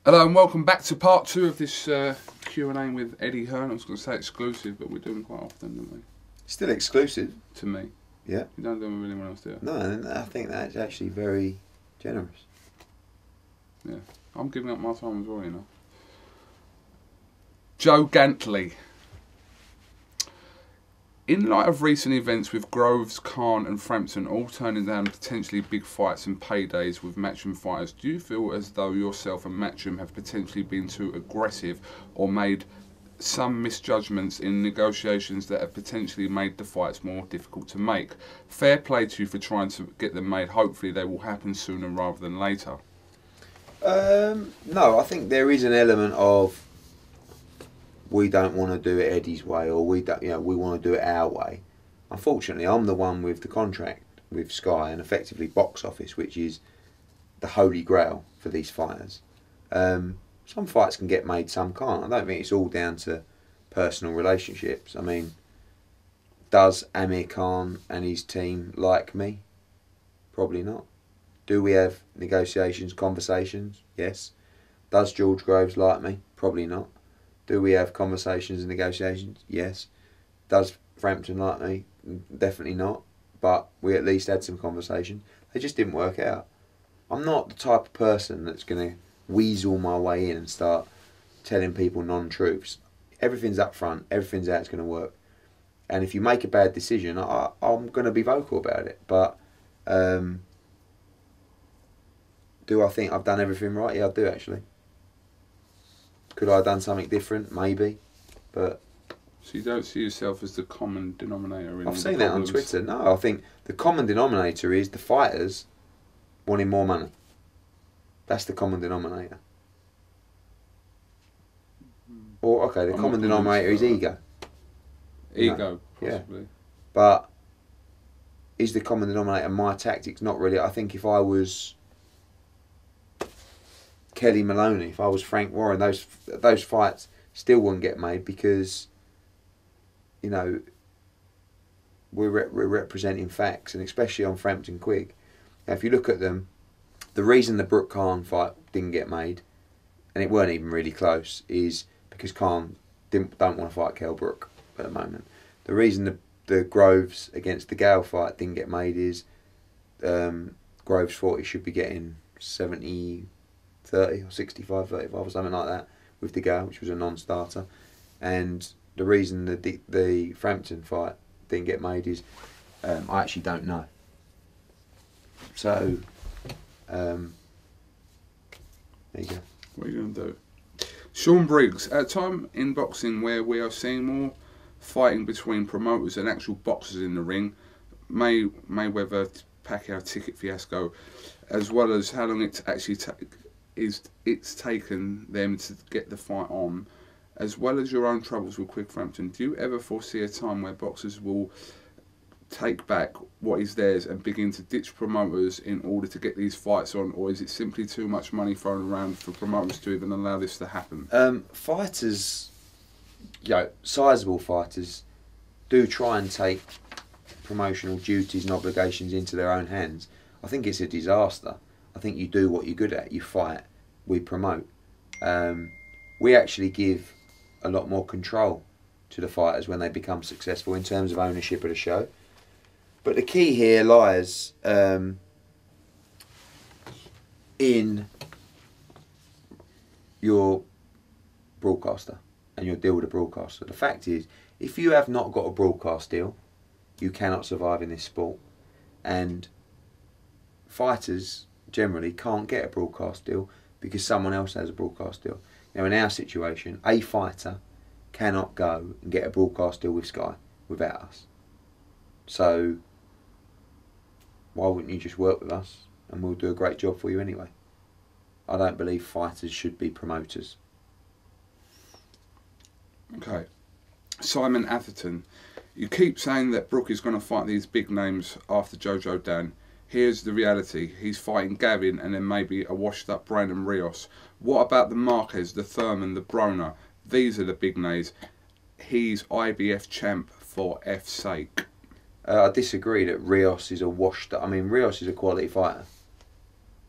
Hello and welcome back to part 2 of this Q&A with Eddie Hearn. I was going to say exclusive, but we do them quite often, don't we? Still exclusive. To me. Yeah. You don't do them with anyone else, do you? No, and I think that's actually very generous. Yeah. I'm giving up my time as well, you know. Joe Gantley. In light of recent events with Groves, Hearn and Frampton all turning down potentially big fights and paydays with Matchroom fighters, do you feel as though yourself and Matchroom have potentially been too aggressive or made some misjudgments in negotiations that have potentially made the fights more difficult to make? Fair play to you for trying to get them made. Hopefully they will happen sooner rather than later. No, I think there is an element of we don't want to do it Eddie's way, or we don't, we want to do it our way. Unfortunately, I'm the one with the contract with Sky and effectively box office, which is the holy grail for these fighters. Some fights can get made, some can't. I don't think it's all down to personal relationships. I mean, does Amir Khan and his team like me? Probably not. Do we have negotiations, conversations? Yes. Does George Groves like me? Probably not. Do we have conversations and negotiations? Yes. Does Frampton like me? Definitely not. But we at least had some conversation. They just didn't work out. I'm not the type of person that's going to weasel my way in and start telling people non-truths. Everything's up front. Everything's how it's going to work. And if you make a bad decision, I'm going to be vocal about it. But do I think I've done everything right? Yeah, I do actually. Could I have done something different? Maybe. But So you don't see yourself as the common denominator in all I've the seen that on problems? Twitter. No, I think the common denominator is the fighters wanting more money. That's the common denominator. Or, okay, the I'm common not denominator is convinced ego. Ego, possibly. But is the common denominator my tactics? Not really. I think if I was Kelly Maloney, if I was Frank Warren, those fights still wouldn't get made because, we're representing facts, and especially on Frampton Quigg. Now, if you look at them, the reason the Brook Khan fight didn't get made, and it weren't even really close, is because Khan don't want to fight Kell Brook at the moment. The reason the Groves against the Gale fight didn't get made is Groves thought he should be getting 70-30 or 65-35 or something like that with the Gale, which was a non-starter. And the reason the Frampton fight didn't get made is I actually don't know. So there you go. What are you going to do? Sean Briggs, at a time in boxing where we are seeing more fighting between promoters and actual boxers in the ring, Mayweather Pacquiao ticket fiasco, as well as how long it actually it's taken them to get the fight on, as well as your own troubles with Quigg Frampton, do you ever foresee a time where boxers will take back what is theirs and begin to ditch promoters in order to get these fights on, or is it simply too much money thrown around for promoters to even allow this to happen? Fighters, sizable fighters, do try and take promotional duties and obligations into their own hands. I think it's a disaster. I think you do what you're good at. You fight, we promote. We actually give a lot more control to the fighters when they become successful in terms of ownership of the show. But the key here lies in your broadcaster and your deal with the broadcaster. The fact is, if you have not got a broadcast deal, you cannot survive in this sport. And fighters generally can't get a broadcast deal because someone else has a broadcast deal. Now, in our situation, a fighter cannot go and get a broadcast deal with Sky without us. So why wouldn't you just work with us and we'll do a great job for you anyway? I don't believe fighters should be promoters. Okay. Simon Atherton, you keep saying that Brook is going to fight these big names after Jojo Dan. Here's the reality. He's fighting Gavin and then maybe a washed up Brandon Rios. What about the Marquez, the Thurman, the Broner? These are the big names. He's IBF champ for F's sake. I disagree that Rios is a washed up. I mean, Rios is a quality fighter.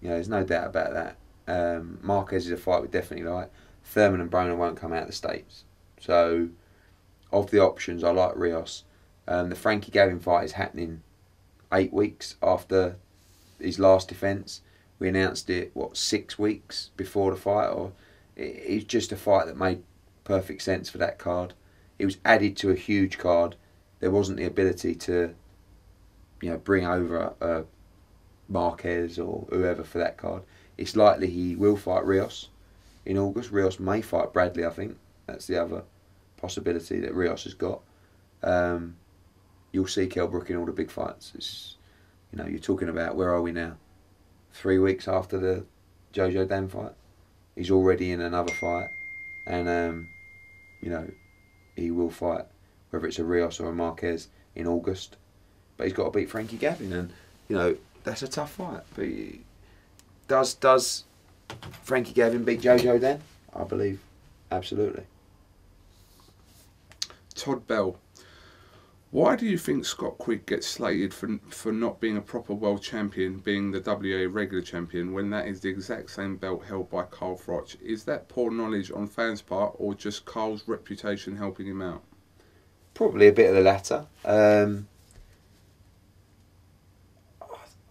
There's no doubt about that. Marquez is a fight we definitely like. Thurman and Broner won't come out of the States. So, of the options, I like Rios. The Frankie Gavin fight is happening 8 weeks after his last defence. We announced it, 6 weeks before the fight? Or it's just a fight that made perfect sense for that card. It was added to a huge card. There wasn't the ability to, bring over Marquez or whoever for that card. It's likely he will fight Rios in August. Rios may fight Bradley, I think. That's the other possibility that Rios has got. You'll see Kell Brook in all the big fights. It's, you're talking about, where are we now? 3 weeks after the Jojo Dan fight. He's already in another fight. And, he will fight, whether it's a Rios or a Marquez, in August. But he's got to beat Frankie Gavin. And, that's a tough fight. But does Frankie Gavin beat Jojo Dan? I believe absolutely. Todd Bell. Why do you think Scott Quigg gets slated for not being a proper world champion, being the WA regular champion, when that is the exact same belt held by Carl Froch? Is that poor knowledge on fans' part, or just Carl's reputation helping him out? Probably a bit of the latter.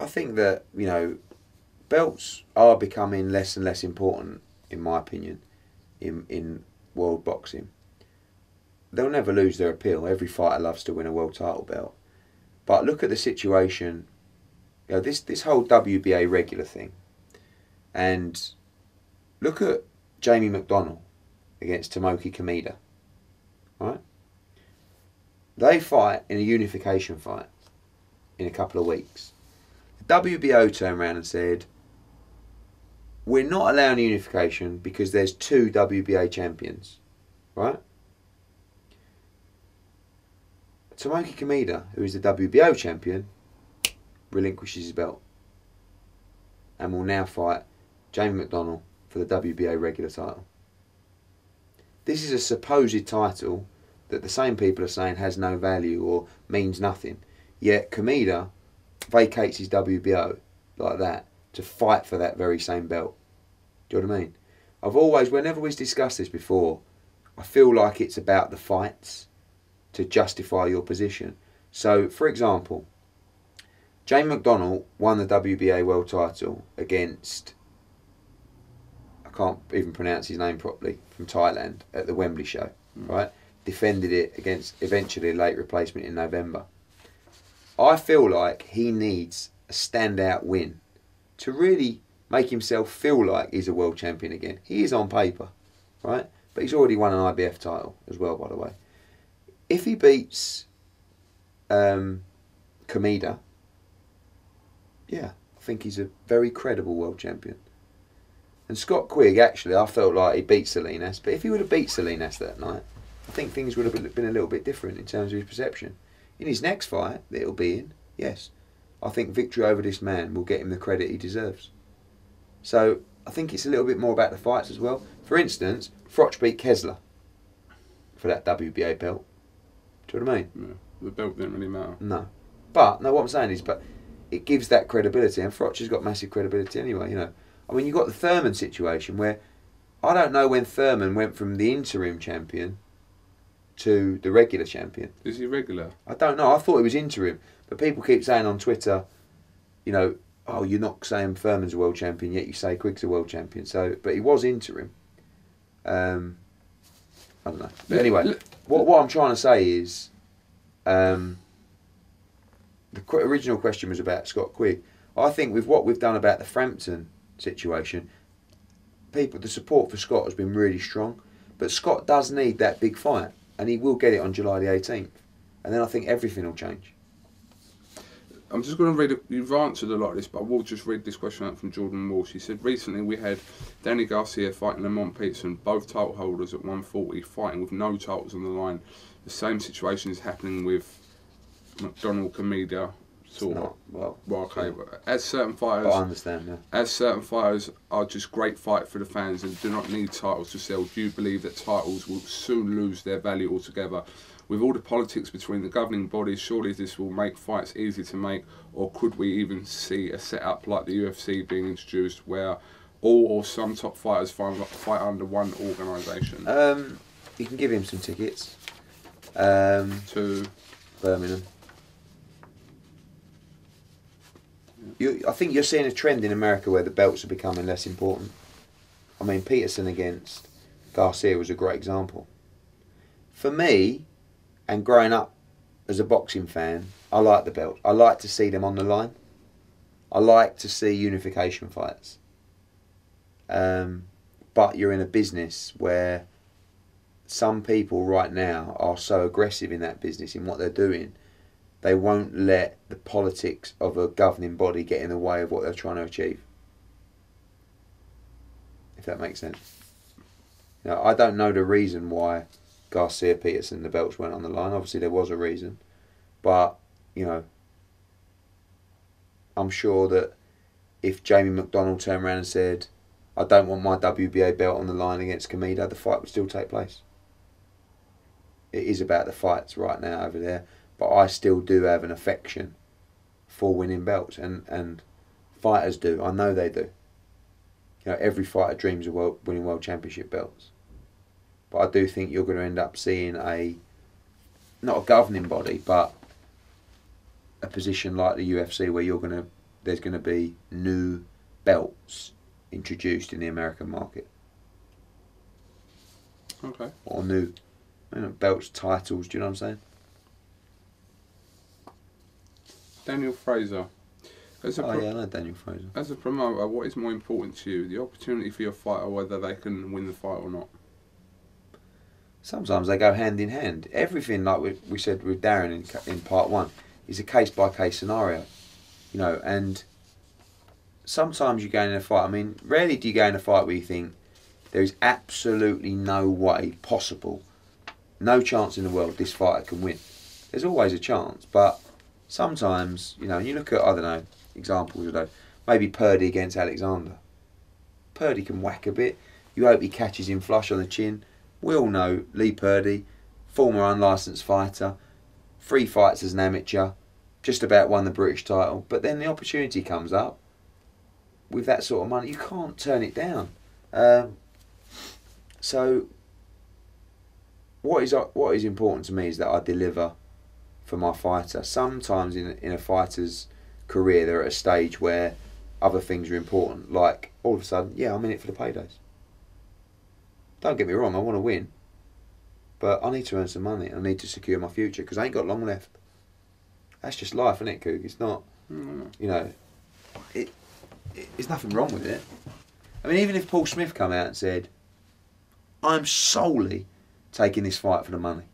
I think that, belts are becoming less and less important, in my opinion, in world boxing. They'll never lose their appeal. Every fighter loves to win a world title belt. But look at the situation, this whole WBA regular thing. And look at Jamie McDonnell against Tomoki Kameda. Right? They fight in a unification fight in a couple of weeks. The WBO turned around and said, we're not allowing unification because there's 2 WBA champions. Right? Tomoki Kameda, who is the WBO champion, relinquishes his belt and will now fight Jamie McDonnell for the WBA regular title. This is a supposed title that the same people are saying has no value or means nothing. Yet Kameda vacates his WBO like that to fight for that very same belt. Do you know what I mean? I've always, whenever we've discussed this before, I feel like it's about the fights to justify your position. So, for example, Jamie McDonnell won the WBA world title against, I can't even pronounce his name properly, from Thailand at the Wembley show, right? Defended it against eventually a late replacement in November. I feel like he needs a standout win to really make himself feel like he's a world champion again. He is on paper, right? But he's already won an IBF title as well, by the way. If he beats Kameda, yeah, I think he's a very credible world champion. And Scott Quigg, actually, I felt like he beat Salinas, but if he would have beat Salinas that night, I think things would have been a little bit different in terms of his perception. In his next fight that he'll be in, yes, I think victory over this man will get him the credit he deserves. So I think it's a little bit more about the fights as well. For instance, Froch beat Kessler for that WBA belt. Do you know what I mean? Yeah, the belt didn't really matter. No. But, no, what I'm saying is, but it gives that credibility, and Froch has got massive credibility anyway, I mean, you've got the Thurman situation where I don't know when Thurman went from the interim champion to the regular champion. Is he regular? I don't know. I thought he was interim. But people keep saying on Twitter, oh, you're not saying Thurman's a world champion, yet you say Quigg's a world champion. So, but he was interim. I don't know. But anyway, what I'm trying to say is, the original question was about Scott Quigg. I think with what we've done about the Frampton situation, the support for Scott has been really strong. But Scott does need that big fight, and he will get it on July the 18th. And then I think everything will change. I'm just going to read, you've answered a lot of this, but I will just read this question out from Jordan Walsh. He said, recently we had Danny Garcia fighting Lamont Peterson, both title holders at 140, fighting with no titles on the line. The same situation is happening with McDonnell, Kameda, sort of. Well, okay, but as certain fighters, I understand, yeah. As certain fighters are just great fight for the fans and do not need titles to sell, do you believe that titles will soon lose their value altogether? With all the politics between the governing bodies, surely this will make fights easy to make, or could we even see a setup like the UFC being introduced where all or some top fighters fight under one organisation? You can give him some tickets. To Birmingham. I think you're seeing a trend in America where the belts are becoming less important. I mean, Peterson against Garcia was a great example. For me, and growing up as a boxing fan, I like the belt. I like to see them on the line. I like to see unification fights. But you're in a business where some people right now are so aggressive in that business, in what they're doing, they won't let the politics of a governing body get in the way of what they're trying to achieve. If that makes sense. Now, I don't know the reason why Garcia Peterson, the belts went on the line. Obviously there was a reason. But, you know, I'm sure that if Jamie McDonnell turned around and said, I don't want my WBA belt on the line against Comedo, the fight would still take place. It is about the fights right now over there, but I still do have an affection for winning belts, and fighters do. I know they do. You know, every fighter dreams of winning world championship belts. But I do think you're going to end up seeing not a governing body, but a position like the UFC where there's going to be new belts introduced in the American market. Okay. Or new belts, titles, do you know what I'm saying? Daniel Fraser. I know Daniel Fraser. As a promoter, what is more important to you? The opportunity for your fighter, whether they can win the fight or not? Sometimes they go hand in hand. Everything, like we said with Darren in part one, is a case-by-case scenario. You know, and sometimes you go in a fight, I mean, rarely do you go in a fight where you think there is absolutely no way possible, no chance in the world this fighter can win. There's always a chance, but sometimes, you know, and you look at, I don't know, examples of those, maybe Purdy against Alexander. Purdy can whack a bit. You hope he catches him flush on the chin. We all know Lee Purdy, former unlicensed fighter, 3 fights as an amateur, just about won the British title, but then the opportunity comes up with that sort of money, you can't turn it down. So what is important to me is that I deliver for my fighter. Sometimes in a fighter's career they're at a stage where other things are important, like all of a sudden, yeah, I'm in it for the paydays. Don't get me wrong, I want to win, but I need to earn some money. I need to secure my future because I ain't got long left. That's just life, isn't it, Coog? It's not, you know, there's nothing wrong with it. I mean, even if Paul Smith come out and said, I'm solely taking this fight for the money.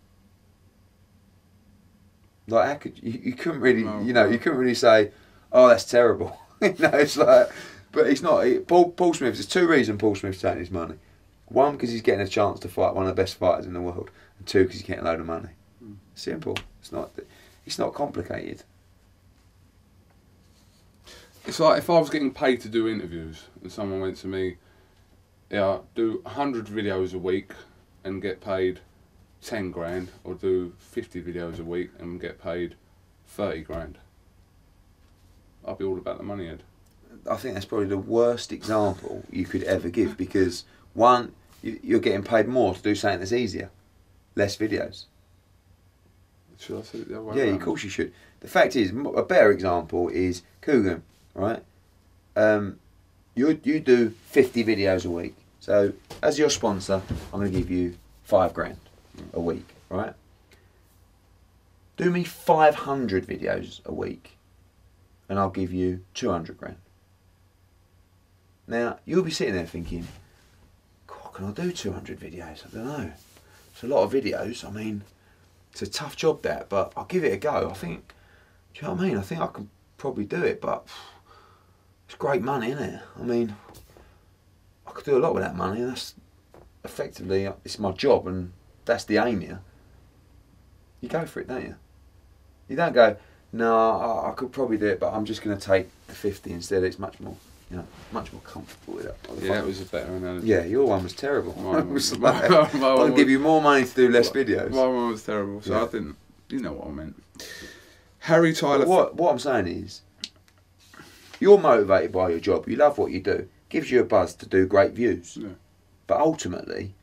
Like, how could you couldn't really, you couldn't really say, oh, that's terrible. It's like, but it's not. Paul Smith, there's 2 reasons Paul Smith's taking his money. 1, because he's getting a chance to fight one of the best fighters in the world, and 2, because he's getting a load of money. Simple. It's not complicated. It's like if I was getting paid to do interviews and someone went to me, yeah, do 100 videos a week and get paid 10 grand, or do 50 videos a week and get paid 30 grand. I'd be all about the money, Ed. I think that's probably the worst example you could ever give, because 1, you're getting paid more to do something that's easier, less videos. Should I say it the other way Yeah, around? of course you should. The fact is, a better example is Kugan, right? You do 50 videos a week. So, as your sponsor, I'm going to give you 5 grand a week, right? Do me 500 videos a week, and I'll give you 200 grand. Now, you'll be sitting there thinking, God, can I do 200 videos? I don't know. It's a lot of videos. I mean, it's a tough job, that, but I'll give it a go. I think, do you know what I mean? I think I can probably do it, but it's great money, isn't it? I mean, I could do a lot with that money, and that's effectively, it's my job, and that's the aim here. You go for it, don't you? You don't go, no, I could probably do it, but I'm just going to take the 50 instead. It's much more, much more comfortable with it. Yeah, it was a better analogy. Yeah, your one was terrible. Mine was, I'll give you more money to do less videos. My one was terrible, so yeah. I didn't. You know what I meant. Harry Tyler. What I'm saying is, you're motivated by your job. You love what you do. gives you a buzz to do great views. Yeah. But ultimately,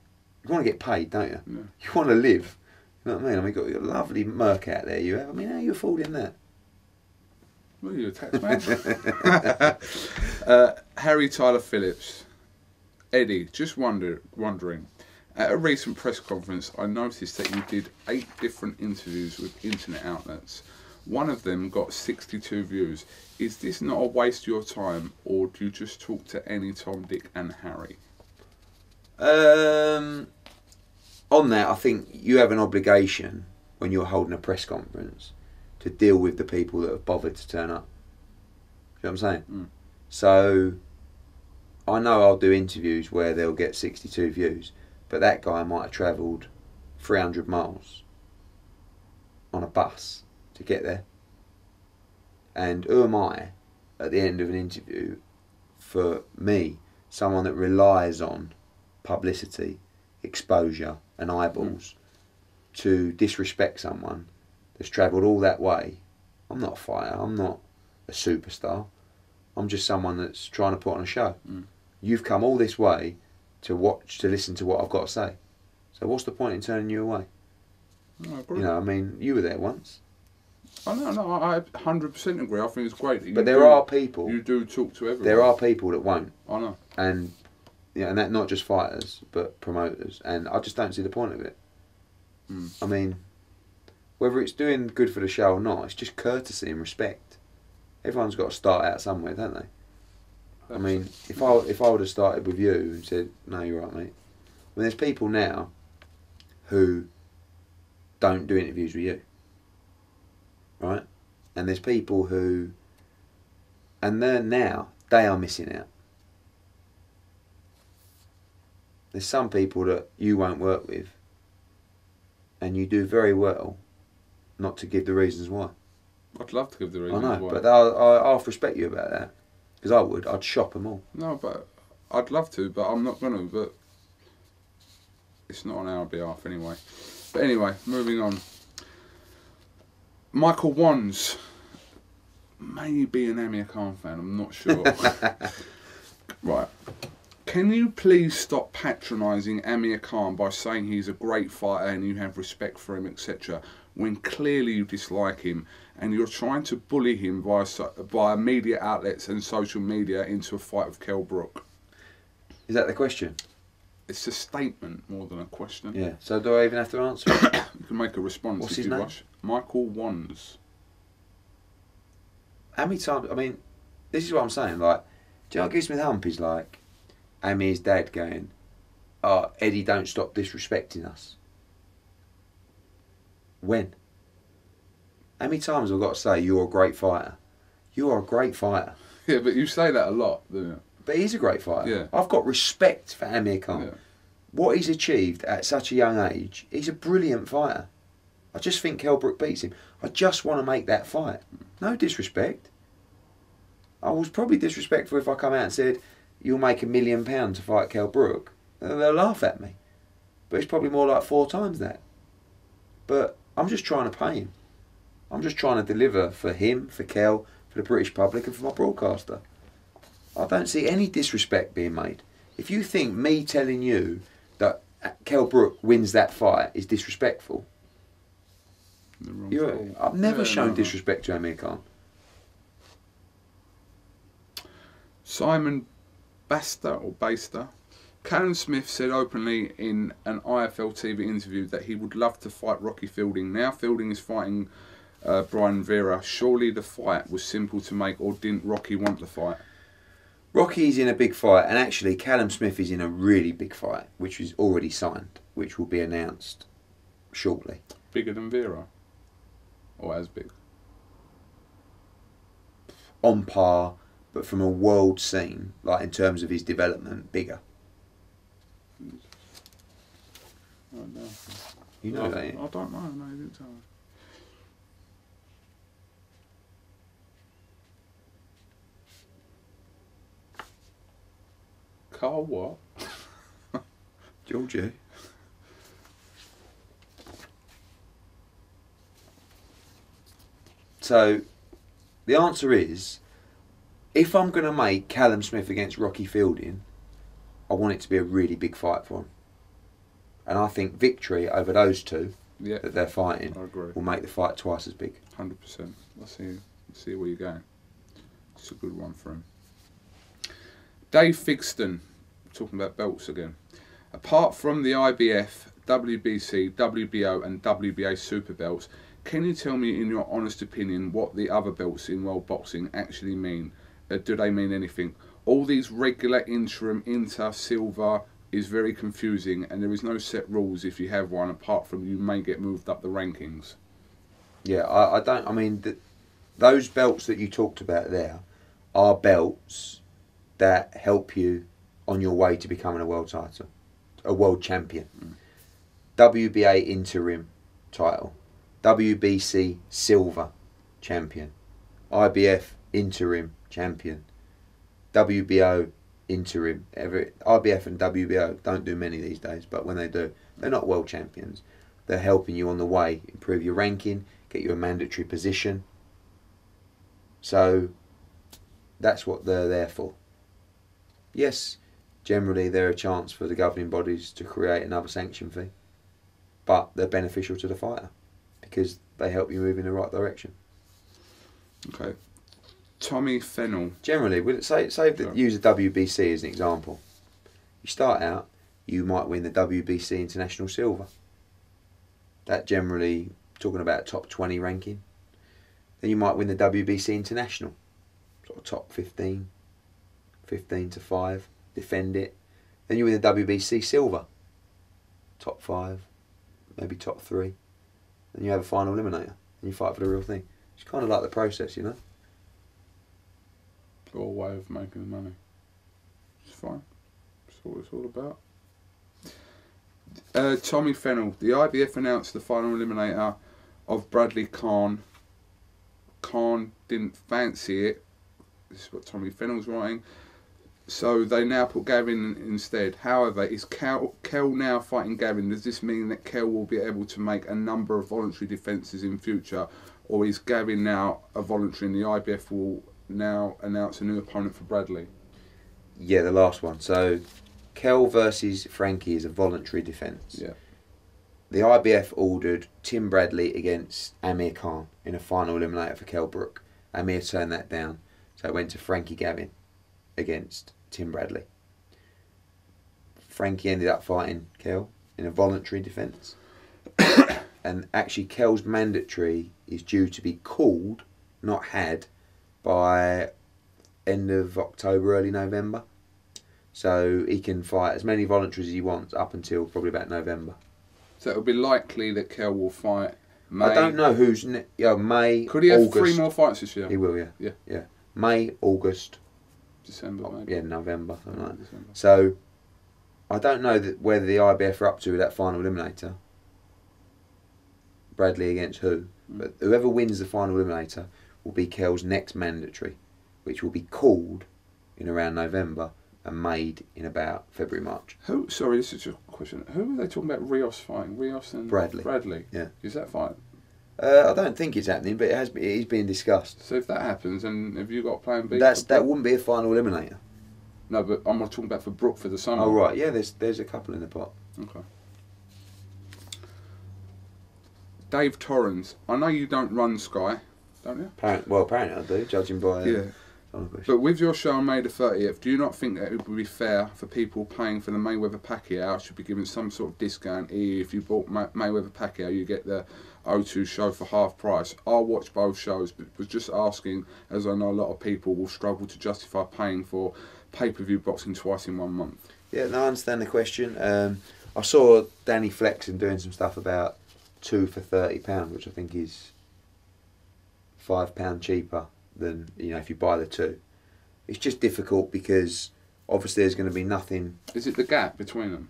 you want to get paid, don't you? Yeah. You want to live. You know what I mean? I mean, you've got a lovely Merc out there. You have. I mean, how are you affording that? Well, you're a tax man. Harry Tyler Phillips. Eddie, just wondering. At a recent press conference, I noticed that you did 8 different interviews with internet outlets. One of them got 62 views. Is this not a waste of your time, or do you just talk to any Tom, Dick and Harry? On that, I think you have an obligation when you're holding a press conference to deal with the people that have bothered to turn up. You know what I'm saying? Mm. So, I know I'll do interviews where they'll get 62 views, but that guy might have travelled 300 miles on a bus to get there. And who am I, at the end of an interview, for me, someone that relies on publicity, exposure and eyeballs, to disrespect someone that's travelled all that way? I'm not a fighter, I'm not a superstar, I'm just someone that's trying to put on a show. You've come all this way to listen to what I've got to say. So what's the point in turning you away? I agree. You know, I mean, you were there once. Oh, no, I 100% agree. I think it's great that But there are people. You do talk to everyone. There are people that won't. I know. And yeah, and that not just fighters, but promoters. And I just don't see the point of it. I mean, whether it's doing good for the show or not, it's just courtesy and respect. Everyone's got to start out somewhere, don't they? I mean, if I would have started with you and said, no, you're right, mate. I mean, there's people now who don't do interviews with you, right? And there's people who, and they're now, they are missing out. There's some people that you won't work with, and you do very well not to give the reasons why. I'd love to give the reasons I know, why. but I half respect you about that. Because I'd shop them all. No, but I'd love to, but I'm not going to. But it's not on our behalf anyway. But anyway, moving on. Michael Wands may be an Amir Khan fan, I'm not sure. Right. Can you please stop patronising Amir Khan by saying he's a great fighter and you have respect for him, etc., when clearly you dislike him and you're trying to bully him via media outlets and social media into a fight with Kell Brook? Is that the question? It's a statement more than a question. Yeah. So do I even have to answer it? You can make a response. What's if his you name? wish. Michael Wands. How many times? I mean, this is what I'm saying. Like, do you know what gives me the hump is like Amir's dad going, "Oh, Eddie, don't stop disrespecting us." When? How many times have I got to say you're a great fighter? You are a great fighter. Yeah, but you say that a lot, don't you? But he's a great fighter. Yeah. I've got respect for Amir Khan. Yeah. What he's achieved at such a young age, he's a brilliant fighter. I just think Kell Brook beats him. I just want to make that fight. No disrespect. I was probably disrespectful if I come out and said, you'll make £1 million to fight Kell Brook. They'll laugh at me. But it's probably more like 4 times that. But I'm just trying to pay him. I'm just trying to deliver for him, for Kell, for the British public and for my broadcaster. I don't see any disrespect being made. If you think me telling you that Kell Brook wins that fight is disrespectful, I've never shown disrespect to Amir Khan. Simon Baster. Callum Smith said openly in an IFL TV interview that he would love to fight Rocky Fielding. Now Fielding is fighting Brian Vera. Surely the fight was simple to make, or didn't Rocky want the fight? Rocky's in a big fight, and actually Callum Smith is in a really big fight, which is already signed, which will be announced shortly. Bigger than Vera? Or as big? On par, but from a world scene, like in terms of his development, bigger. I don't know. You know that? I don't know. No, you didn't tell me. Carl what? Georgie. So, the answer is, if I'm going to make Callum Smith against Rocky Fielding, I want it to be a really big fight for him. And I think victory over those two that they're fighting will make the fight twice as big. 100%. Let's see where you're going. It's a good one for him. Dave Figston, talking about belts again. Apart from the IBF, WBC, WBO and WBA super belts, can you tell me in your honest opinion what the other belts in world boxing actually mean? Do they mean anything? All these regular, interim, inter, silver is very confusing, and there is no set rules if you have one, apart from you may get moved up the rankings. Yeah, I don't. I mean, those belts that you talked about there are belts that help you on your way to becoming a world title, a world champion. WBA interim title, WBC silver champion, IBF interim champion, WBO interim. IBF and WBO don't do many these days, but when they do, they're not world champions. They're helping you on the way, improve your ranking, get you a mandatory position. So that's what they're there for. Yes, generally they're a chance for the governing bodies to create another sanction fee, but they're beneficial to the fighter because they help you move in the right direction. Okay. Tommy Fennell. Generally, use the WBC as an example. You start out, you might win the WBC International Silver. That generally, talking about top 20 ranking. Then you might win the WBC International, sort of top 15 to 5, defend it. Then you win the WBC Silver, top 5, maybe top 3. Then you have a final eliminator, and you fight for the real thing. It's kind of like the process, you know? Or a way of making money. It's fine. That's what it's all about. Tommy Fennell. The IBF announced the final eliminator of Bradley Khan. Khan didn't fancy it. This is what Tommy Fennell's writing. So they now put Gavin instead. However, is Kell now fighting Gavin? Does this mean that Kell will be able to make a number of voluntary defences in future? Or is Gavin now a voluntary and the IBF will now announce a new opponent for Bradley? Yeah, the last one. So Kell versus Frankie is a voluntary defence. Yeah. The IBF ordered Tim Bradley against Amir Khan in a final eliminator for Kell Brook. Amir turned that down, so it went to Frankie Gavin against Tim Bradley. Frankie ended up fighting Kell in a voluntary defence. And actually Kell's mandatory is due to be called, not had, by end of October, early November. So he can fight as many voluntaries as he wants up until probably about November. So it'll be likely that Kell will fight May. I don't know who's May. Could he have August. 3 more fights this year? He will, yeah. Yeah. May, August, December, maybe. yeah, November, something like that. December. So I don't know whether the IBF are up to with that final eliminator. Bradley against who? But whoever wins the final eliminator will be Kell's next mandatory, which will be called in around November and made in about February, March. Sorry, this is a question. Who are they talking about Rios fighting? Rios and Bradley. Bradley? Yeah. Is that fight? I don't think it's happening, but it is being discussed. So if that happens, and have you got a plan B? That wouldn't be a final eliminator. No, but I'm not talking about for Brook for the summer. Oh right, yeah. There's a couple in the pot. Okay. Dave Torrens. I know you don't run Sky, don't you? Apparently I do, judging by But with your show on May the 30th, do you not think that it would be fair for people paying for the Mayweather Pacquiao should be given some sort of discount? If you bought Mayweather Pacquiao, you get the O2 show for half price. I'll watch both shows, but was just asking, as I know a lot of people will struggle to justify paying for pay-per-view boxing twice in 1 month. Yeah, no, I understand the question. I saw Danny Flexen doing some stuff about 2 for £30, which I think is £5 cheaper than if you buy the 2. It's just difficult because obviously there's going to be nothing. Is it the gap between them?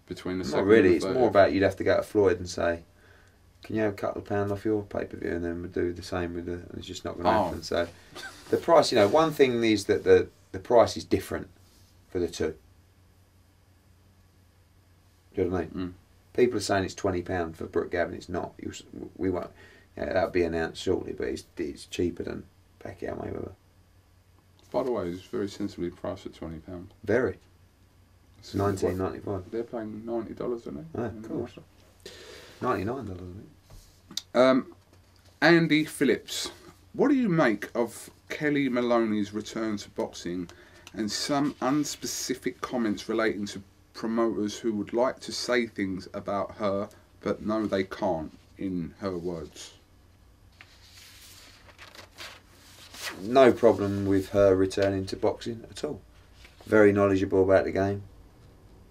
Between the Not second really. and It's the more about you'd have to go to Floyd and say, "Can you have a couple of pounds off your pay-per-view?" And then we'll do the same with and it's just not going to happen. So the price, one thing is that the price is different for the 2. Do you know what I mean? People are saying it's £20 for Brooke Gavin. It's not. We won't. That'll be announced shortly, but it's cheaper than Pacquiao Mayweather. By the way, it's very sensibly priced at £20. Very. It's $19.95. They're paying $90, aren't they? Yeah, of course. $99, isn't it? Andy Phillips, what do you make of Kelly Maloney's return to boxing and some unspecific comments relating to promoters who would like to say things about her but no they can't, in her words? No problem with her returning to boxing at all. Very knowledgeable about the game.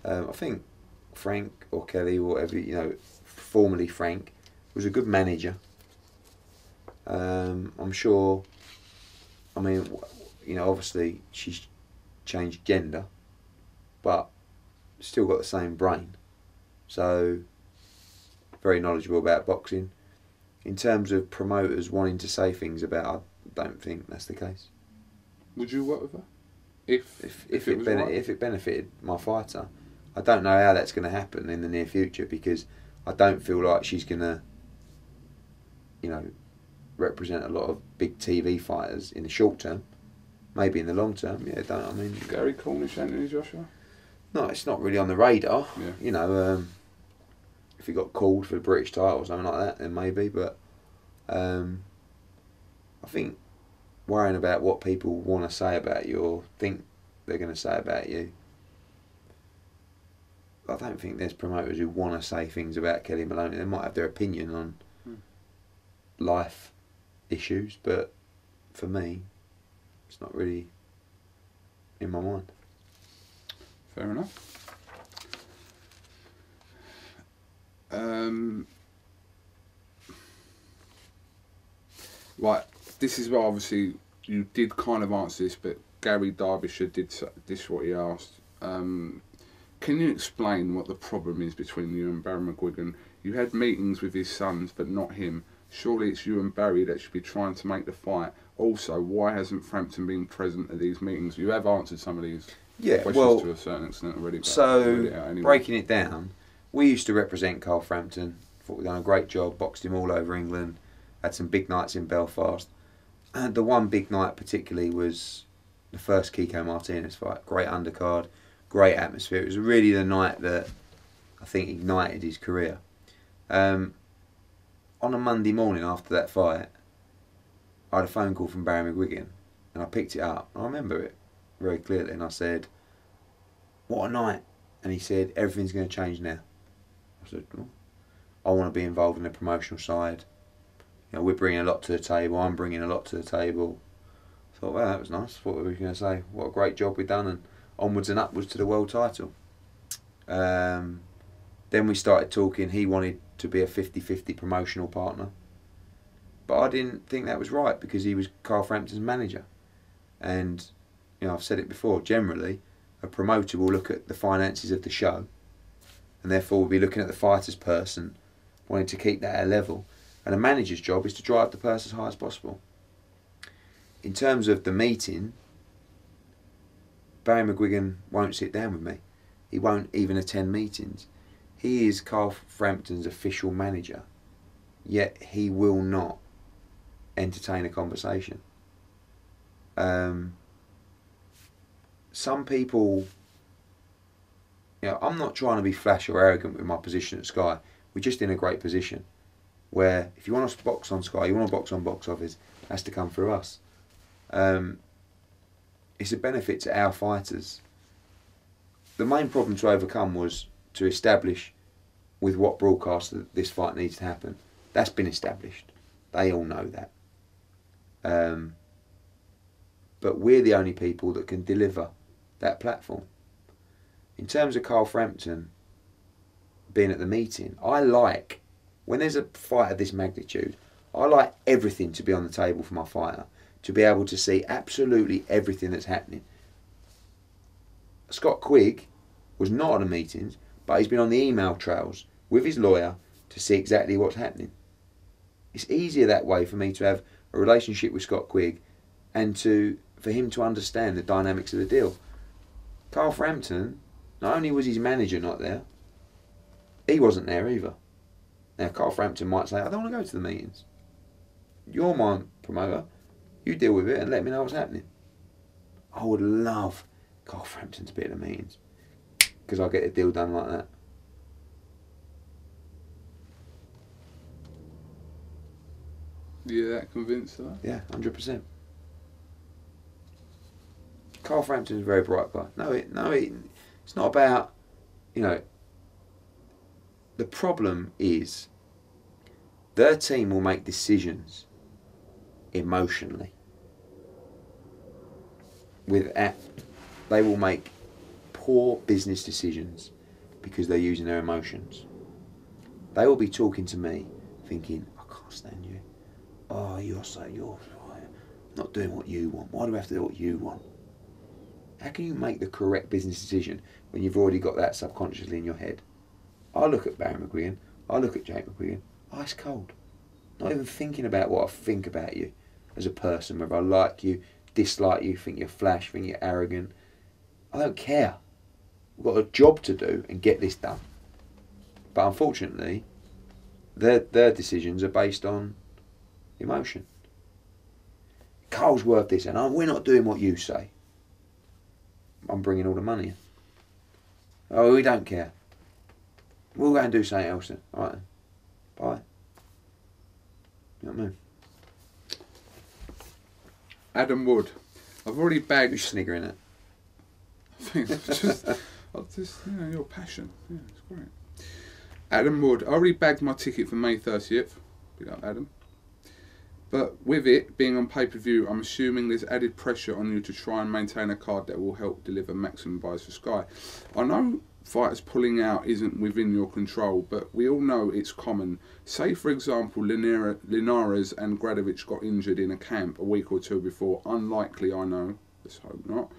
I think Frank or Kelly or whatever, formerly Frank, was a good manager. I'm sure, obviously she's changed gender, but still got the same brain. So, very knowledgeable about boxing. In terms of promoters wanting to say things about her, I don't think that's the case. Would you work with her? If it benefited my fighter, I don't know how that's going to happen in the near future, because I don't feel like she's going to, represent a lot of big TV fighters in the short term. Maybe in the long term, Gary Cornish, Anthony Joshua? No, it's not really on the radar. Yeah. If he got called for the British title or something like that, then maybe. But I think worrying about what people want to say about you or think they're going to say about you, I don't think there's promoters who want to say things about Kelly Maloney. They might have their opinion on life issues, but for me, it's not really in my mind. Fair enough. Right, this is where obviously you did kind of answer this, but Gary Derbyshire did this what he asked. Can you explain what the problem is between you and Barry McGuigan? You had meetings with his sons, but not him. Surely it's you and Barry that should be trying to make the fight. Also, why hasn't Frampton been present at these meetings? You have answered some of these questions to a certain extent already. So, breaking it down, we used to represent Carl Frampton. Thought we'd done a great job, boxed him all over England, had some big nights in Belfast. And the one big night particularly was the first Kiko Martinez fight. Great undercard, great atmosphere. It was really the night that I think ignited his career. On a Monday morning after that fight, I had a phone call from Barry McGuigan, and I picked it up. I remember it very clearly, and I said, "What a night!" And he said, "Everything's going to change now." I said, "Oh, I want to be involved in the promotional side. We're bringing a lot to the table. I'm bringing a lot to the table." I thought, well, that was nice. What were we going to say? What a great job we've done, and onwards and upwards to the world title. Then we started talking. He wanted to be a 50-50 promotional partner, but I didn't think that was right, because he was Carl Frampton's manager, and I've said it before. Generally, a promoter will look at the finances of the show, and therefore will be looking at the fighter's purse and wanting to keep that at a level. And a manager's job is to drive the purse as high as possible. In terms of the meeting, Barry McGuigan won't sit down with me. He won't even attend meetings. He is Carl Frampton's official manager, yet he will not entertain a conversation. Some people, I'm not trying to be flash or arrogant with my position at Sky. We're just in a great position where if you want us to box on Sky, you want to box on box office, it has to come through us. It's a benefit to our fighters. The main problem to overcome was to establish with what broadcaster this fight needs to happen. That's been established. They all know that. But we're the only people that can deliver that platform. In terms of Carl Frampton being at the meeting, when there's a fight of this magnitude, I like everything to be on the table for my fighter, to be able to see absolutely everything that's happening. Scott Quigg was not at the meetings, but he's been on the email trails with his lawyer to see exactly what's happening. It's easier that way for me to have a relationship with Scott Quigg and for him to understand the dynamics of the deal. Carl Frampton, not only was his manager not there, he wasn't there either. Now, Carl Frampton might say, "I don't want to go to the meetings. You're my promoter. You deal with it and let me know what's happening." I would love Carl Frampton to be at the meetings because I get a deal done like that. You that convinced of that? Yeah, 100%. Carl Frampton's a very bright guy. It's not about, you know. The problem is their team will make decisions emotionally. They will make poor business decisions because they're using their emotions. They will be talking to me thinking, I can't stand you. Oh, you're not doing what you want. Why do we have to do what you want? How can you make the correct business decision when you've already got that subconsciously in your head? I look at Barry McGuigan, I look at Jake McGuigan, ice cold. Not even thinking about what I think about you as a person, whether I like you, dislike you, think you're flash, think you're arrogant. I don't care. We've got a job to do and get this done. But unfortunately, their decisions are based on emotion. Carl's worth this, and we're not doing what you say. I'm bringing all the money in. Oh, we don't care. We'll go and do something else then. All right then. Bye. You know what I mean? Adam Wood. I've already bagged... You're sniggering it. I think it's just your passion. Yeah, it's great. Adam Wood. I already bagged my ticket for May 30th. Big up, Adam. But with it being on pay-per-view, I'm assuming there's added pressure on you to try and maintain a card that will help deliver maximum buys for Sky. I know fighters pulling out isn't within your control, but we all know it's common. Say, for example, Linares and Gradovic got injured in a camp a week or two before. Unlikely, I know. Let's hope not.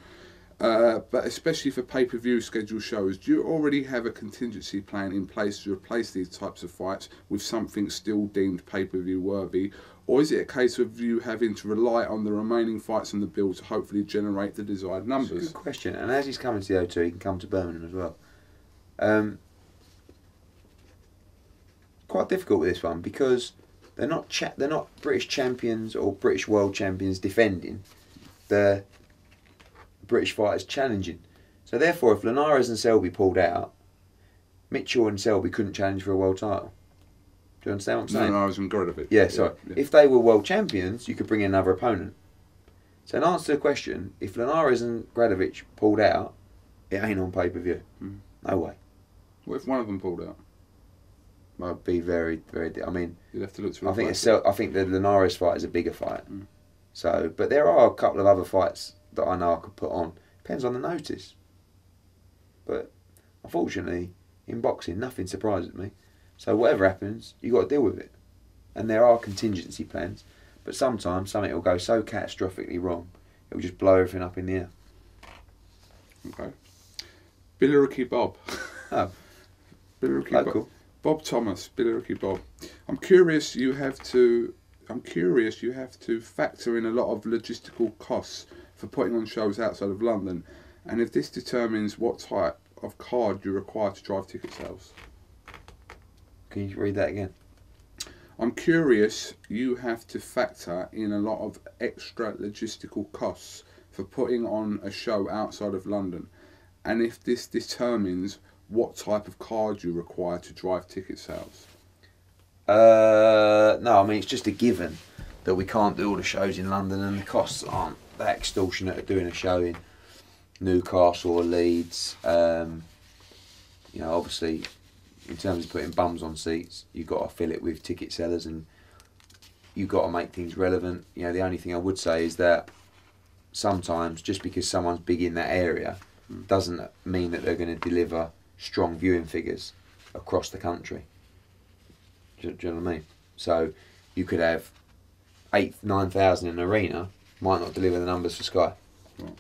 But especially for pay-per-view scheduled shows, do you already have a contingency plan in place to replace these types of fights with something still deemed pay-per-view worthy? Or is it a case of you having to rely on the remaining fights on the bill to hopefully generate the desired numbers? That's a good question. And as he's coming to the O2, he can come to Birmingham as well. Quite difficult with this one because they're not British champions or British world champions defending. They're British fighters challenging. So therefore, if Linares and Selby pulled out, Mitchell and Selby couldn't challenge for a world title. Do you understand what I'm saying? Linares and Gradovic. Yeah, sorry. Yeah. If they were world champions, you could bring in another opponent. So in answer to the question, if Linares and Gradovic pulled out, it ain't on pay-per-view. No way. What if one of them pulled out? I'd be very, very... I mean... You'd have to look to I think the Linares fight is a bigger fight. So, but there are a couple of other fights that I know I could put on. Depends on the notice. But unfortunately, in boxing, nothing surprises me. So whatever happens, you got to deal with it. And there are contingency plans, but sometimes something will go so catastrophically wrong, it will just blow everything up in the air. Okay. Billericay Bob. Oh. Billericay Bob. Bob Thomas, Billericay Bob. I'm curious you have to factor in a lot of logistical costs for putting on shows outside of London, and if this determines what type of card you require to drive ticket sales. Can you read that again? I'm curious you have to factor in a lot of extra logistical costs for putting on a show outside of London, and if this determines what type of card you require to drive ticket sales. No, I mean it's just a given that we can't do all the shows in London and the costs aren't that extortionate of doing a show in Newcastle or Leeds. Obviously in terms of putting bums on seats, you've got to fill it with ticket sellers and you've got to make things relevant. The only thing I would say is that sometimes just because someone's big in that area doesn't mean that they're going to deliver strong viewing figures across the country. Do you know what I mean? So you could have 8,000-9,000 in an arena, might not deliver the numbers for Sky. Right.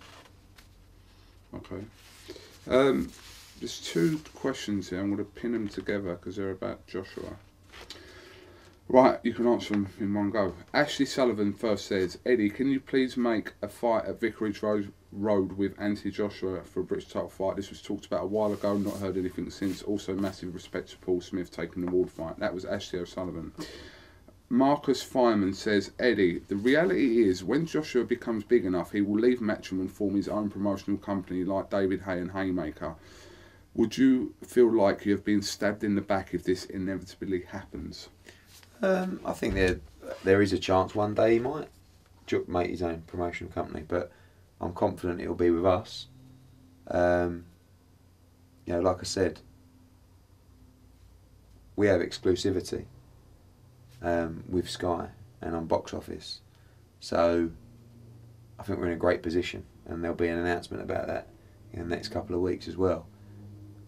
Okay. There's two questions here. I'm going to pin them together because they're about Joshua. Right, you can answer them in one go. Ashley Sullivan first says, Eddie, can you please make a fight at Vicarage Road with Anthony Joshua for a British title fight? This was talked about a while ago, not heard anything since. Also, massive respect to Paul Smith taking the award fight. That was Ashley O'Sullivan. Marcus Fireman says, Eddie, the reality is when Joshua becomes big enough, he will leave Matchroom and form his own promotional company like David Hay and Haymaker. Would you feel like you have been stabbed in the back if this inevitably happens? I think there is a chance one day he might make his own promotional company, but I'm confident it'll be with us. Like I said, we have exclusivity with Sky and on box office, so I think we're in a great position, and there'll be an announcement about that in the next couple of weeks as well.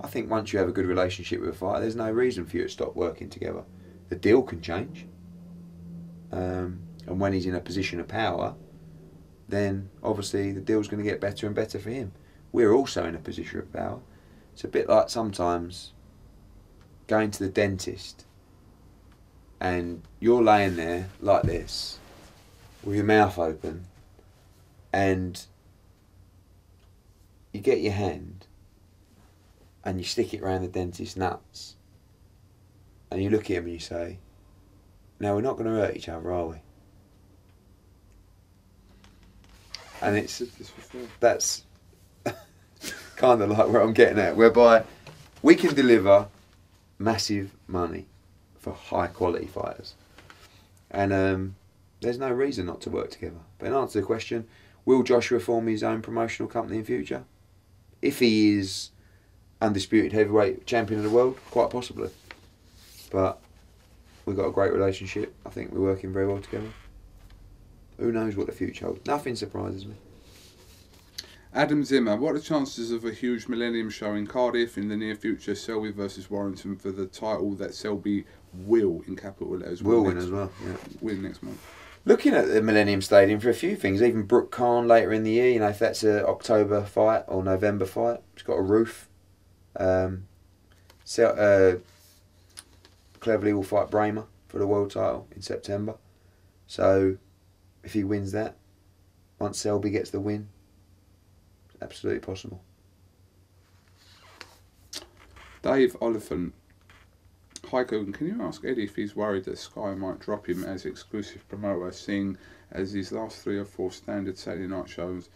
I think once you have a good relationship with a fighter, there's no reason for you to stop working together. The deal can change, and when he's in a position of power, then obviously the deal's going to get better and better for him. We're also in a position of power. It's a bit like sometimes going to the dentist and you're laying there like this with your mouth open and you get your hand and you stick it around the dentist's nuts and you look at him and you say, no, we're not going to hurt each other, are we? And that's kind of like where I'm getting at, whereby we can deliver massive money for high quality fighters, and there's no reason not to work together. But in answer to the question, will Joshua form his own promotional company in future? If he is undisputed heavyweight champion of the world, quite possibly. But we've got a great relationship. I think we're working very well together. Who knows what the future holds? Nothing surprises me. Adam Zimmer, what are the chances of a huge Millennium show in Cardiff in the near future, Selby versus Warrington for the title that Selby will, in capital letters, will win as well. Yeah. Win next month. Looking at the Millennium Stadium for a few things, even Brooke Khan later in the year, you know, if that's an October fight or November fight, it's got a roof. Cleverly will fight Bramer for the world title in September. So if he wins that, once Selby gets the win, it's absolutely possible. Dave Oliphant. Hi Kugan, can you ask Eddie if he's worried that Sky might drop him as exclusive promoter, seeing as his last 3 or 4 standard Saturday night shows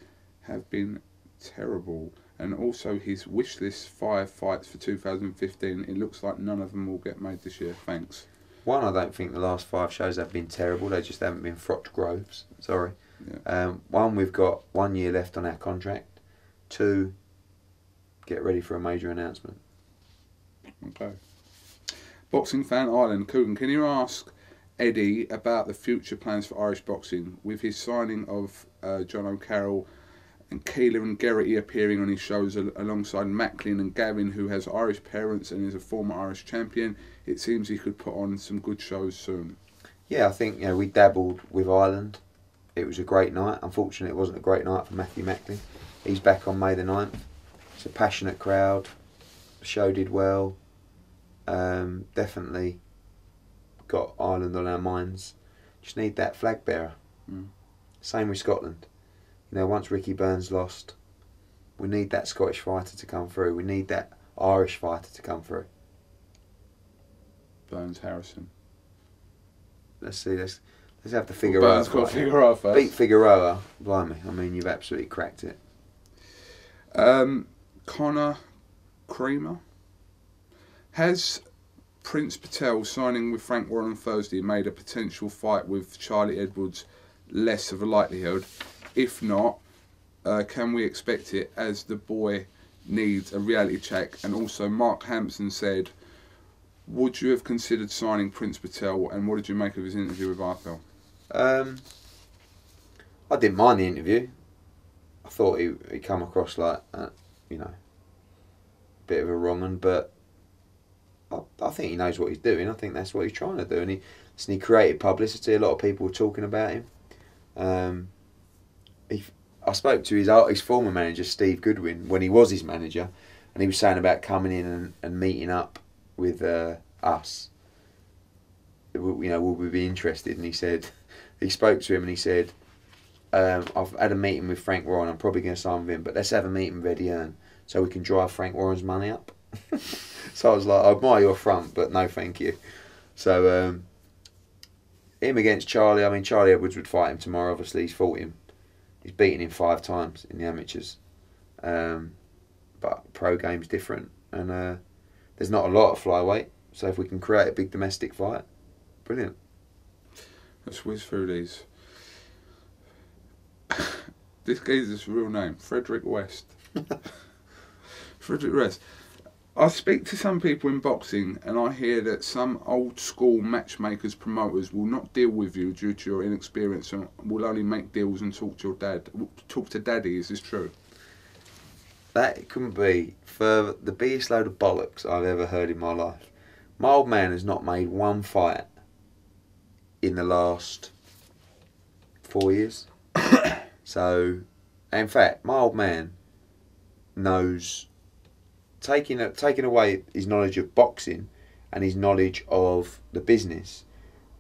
have been terrible, and also his wish list 5 fights for 2015, it looks like none of them will get made this year, thanks. One, I don't think the last 5 shows have been terrible, they just haven't been frothed groves, sorry. Yeah. One, we've got 1 year left on our contract. 2, get ready for a major announcement. Okay. Boxing Fan Island. Kugan, can you ask Eddie about the future plans for Irish boxing? With his signing of John O'Carroll and Keeler and Geraghty appearing on his shows alongside Macklin and Gavin, who has Irish parents and is a former Irish champion, it seems he could put on some good shows soon. Yeah, I think we dabbled with Ireland. It was a great night. Unfortunately, it wasn't a great night for Matthew Macklin. He's back on May the 9th. It's a passionate crowd. The show did well. Definitely got Ireland on our minds. Just need that flag bearer. Same with Scotland. Once Ricky Burns lost, we need that Scottish fighter to come through. We need that Irish fighter to come through. Burns Harrison. Let's see. Let's have the Figueroa. Burns got Figueroa first. Beat Figueroa. Blimey. I mean, you've absolutely cracked it. Connor Creamer. Has Prince Patel signing with Frank Warren on Thursday made a potential fight with Charlie Edwards less of a likelihood? If not, can we expect it, as the boy needs a reality check? And also Mark Hampson said, would you have considered signing Prince Patel, and what did you make of his interview with Arthur? I didn't mind the interview. I thought he come across like, a bit of a wrong un, but I think he knows what he's doing. I think that's what he's trying to do, and he created publicity. A lot of people were talking about him. I spoke to his former manager, Steve Goodwin, when he was his manager, and he was saying about coming in and meeting up with us. Will we be interested? And he said, he spoke to him and he said, I've had a meeting with Frank Warren. I'm probably going to sign with him, but let's have a meeting with Eddie Hearn so we can drive Frank Warren's money up. So I was like, I admire your front, but no thank you. So him against Charlie. I mean, Charlie Edwards would fight him tomorrow. Obviously, he's fought him. He's beaten him 5 times in the amateurs. But pro game's different, and there's not a lot of flyweight. So if we can create a big domestic fight, brilliant. Let's whiz through these. This geezer's real name, Frederick West. Frederick West. I speak to some people in boxing and I hear that some old school matchmakers, promoters will not deal with you due to your inexperience and will only make deals and talk to your dad. Talk to daddy, is this true? That couldn't be for the biggest load of bollocks I've ever heard in my life. My old man has not made one fight in the last 4 years. So, in fact, my old man knows, taking away his knowledge of boxing and his knowledge of the business,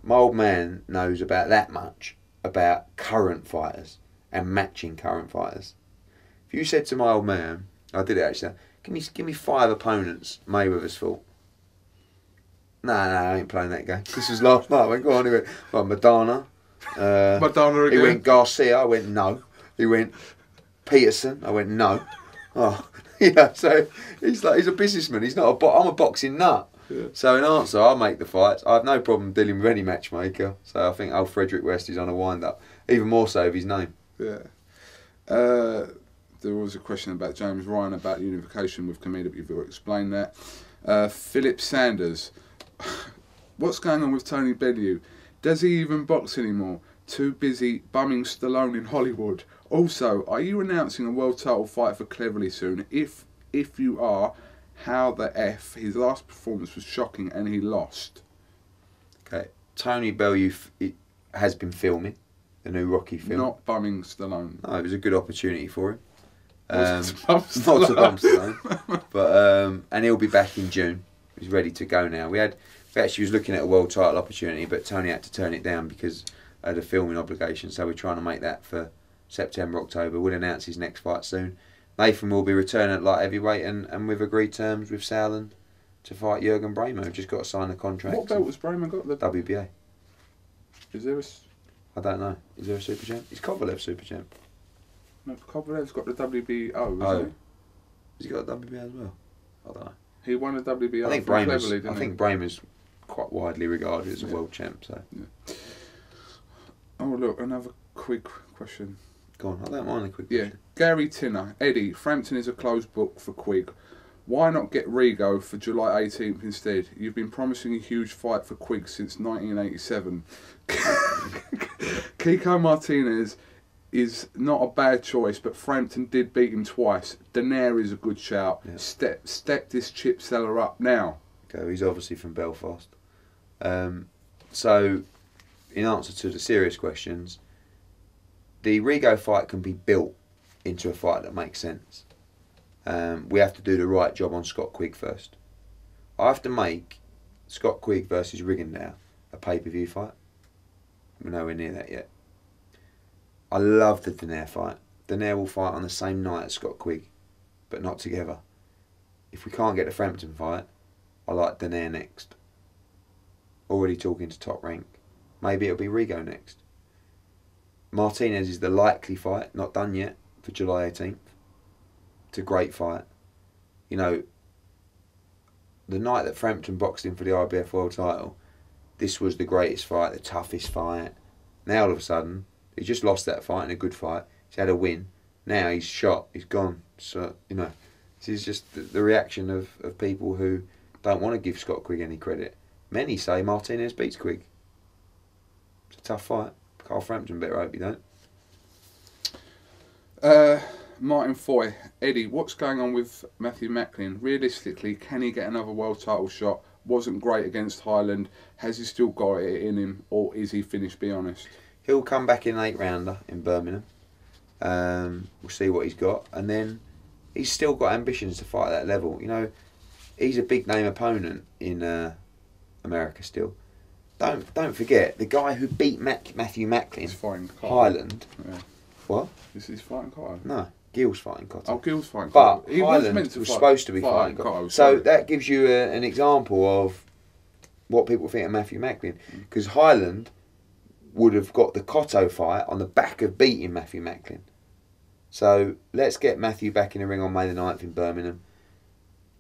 my old man knows about that much about current fighters and matching current fighters. If you said to my old man, I did it actually, give me 5 opponents Mayweather's fought. No, I ain't playing that game. This was last night. I went, go on. He went, well, Madonna. Madonna again. He went Garcia. I went, no. He went Peterson. I went, no. Oh, yeah. So he's a businessman. He's not I'm a boxing nut. Yeah. So in answer, I make the fights. I have no problem dealing with any matchmaker. So I think old Frederick West is on a wind up. Even more so of his name. Yeah. There was a question about James Ryan about unification with Kameda. You've explained that. Philip Sanders. What's going on with Tony Bellew? Does he even box anymore? Too busy bumming Stallone in Hollywood. Also, are you announcing a world title fight for Cleverly soon? If you are, how the F? His last performance was shocking and he lost. Okay. Tony Bellew has been filming the new Rocky film. Not bumming Stallone. No, it was a good opportunity for him. Not to bum Stallone. But and he'll be back in June. He's ready to go now. We actually was looking at a world title opportunity, but Tony had to turn it down because of the filming obligation. So we're trying to make that for September, October. We'll announce his next fight soon. Nathan will be returning at light heavyweight, and we've agreed terms with Sauerland to fight Jürgen Bremer. We've just got to sign the contract. What belt was Bremer got? The WBA. Is there a... I don't know. Is there a super champ? Is Kovalev super champ? No, Kovalev's got the WBO, hasn't Oh. he? Has he got a WBA as well? I don't know. He won a WBO. I think Bremer's quite widely regarded as a world champ. So. Yeah. Oh look, another quick question. Go on, I don't mind a quick question. Yeah, Gary Tinner, Eddie, Frampton is a closed book for Quigg. Why not get Rigo for July 18th instead? You've been promising a huge fight for Quigg since 1987. Kiko Martinez is not a bad choice, but Frampton did beat him twice. Daenerys is a good shout. Yeah. Step this chip seller up now. Okay, he's obviously from Belfast. So, in answer to the serious questions, the Rigo fight can be built into a fight that makes sense. We have to do the right job on Scott Quigg first. I have to make Scott Quigg versus Rigondeaux a pay-per-view fight. We're nowhere near that yet. I love the Daenerys fight. Daenerys will fight on the same night as Scott Quigg, but not together. If we can't get the Frampton fight, I like Daenerys next. Already talking to Top Rank. Maybe it'll be Rigo next. Martinez is the likely fight, not done yet, for July 18th. It's a great fight. You know, the night that Frampton boxed in for the IBF World title, this was the greatest fight, the toughest fight. Now all of a sudden, he just lost that fight in a good fight. He's had a win. Now he's shot. He's gone. So, you know, this is just the reaction of people who don't want to give Scott Quigg any credit. Many say Martinez beats Quigg. It's a tough fight. Carl Frampton better hope you don't. Martin Foy. Eddie, what's going on with Matthew Macklin? Realistically, can he get another world title shot? Wasn't great against Highland. Has he still got it in him, or is he finished? Be honest. He'll come back in an 8-rounder in Birmingham. We'll see what he's got, and then he's still got ambitions to fight at that level. You know, he's a big name opponent in America still. Don't forget the guy who beat Matthew Macklin, Highland. Yeah. What? Is he fighting Cotto? No, Gill's fighting Cotto. Oh, Gill's fighting Cotto. But Highland was supposed to be fighting Cotto. So that gives you an example of what people think of Matthew Macklin. Because Highland would have got the Cotto fight on the back of beating Matthew Macklin. So let's get Matthew back in the ring on May the 9th in Birmingham.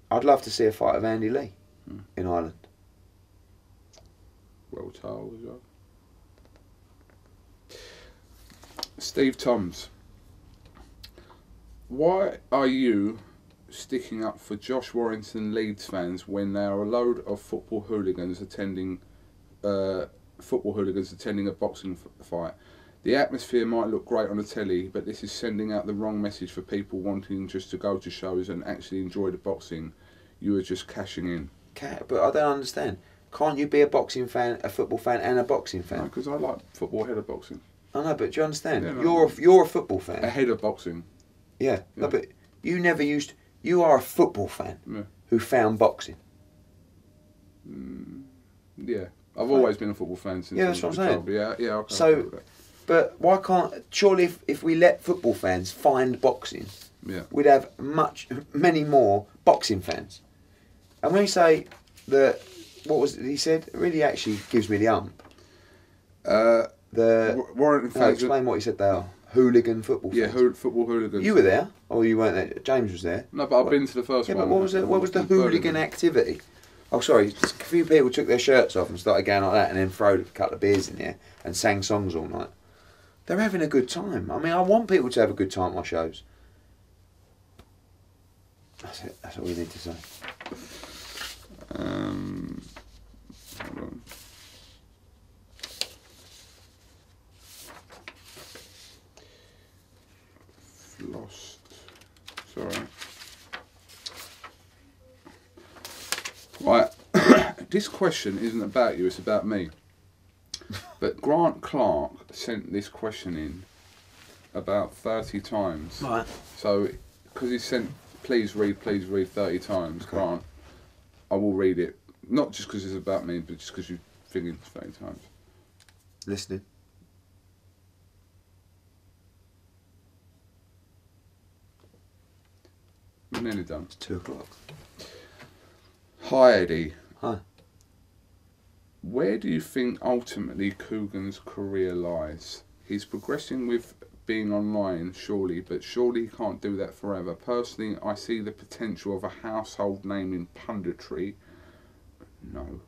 I'd love to see a fight of Andy Lee in Ireland. Well told as well. Steve Toms. Why are you sticking up for Josh Warrington Leeds fans when there are a load of football hooligans attending a boxing fight? The atmosphere might look great on the telly, but this is sending out the wrong message for people wanting just to go to shows and actually enjoy the boxing. You are just cashing in. But I don't understand. Can't you be a boxing fan, a football fan, and a boxing fan? No, because I like football ahead of boxing. I know, but do you understand? Yeah, no. You're a football fan. Ahead of boxing. Yeah. No, but you never used. You are a football fan who found boxing. Yeah, I've always been a football fan since. Yeah, that's what I'm saying. Yeah. Okay, so, but why can't? Surely, if we let football fans find boxing, we'd have many more boxing fans. And when you say that, what was it he said? It really actually gives me the ump. Warrington fans. Explain what he said there. Hooligan football fans. Yeah, football hooligans. You were there, or you weren't there? James was there. No, but I've been to the first one. Yeah, but what was the hooligan activity? Oh, sorry, a few people took their shirts off and started going like that and then threw a couple of beers in there and sang songs all night. They're having a good time. I mean, I want people to have a good time at my shows. That's it. That's all we need to say. Hold on. Lost. Sorry. Right. This question isn't about you, it's about me. But Grant Clark sent this question in about 30 times. Right. So, because he sent please read 30 times, okay. Grant, I will read it. Not just because it's about me, but just because you've figured 30 times. Listening. We're nearly done. It's 2 o'clock. Hi Eddie. Hi. Where do you think ultimately Kugan's career lies? He's progressing with being online, surely, but surely he can't do that forever. Personally, I see the potential of a household name in punditry. No.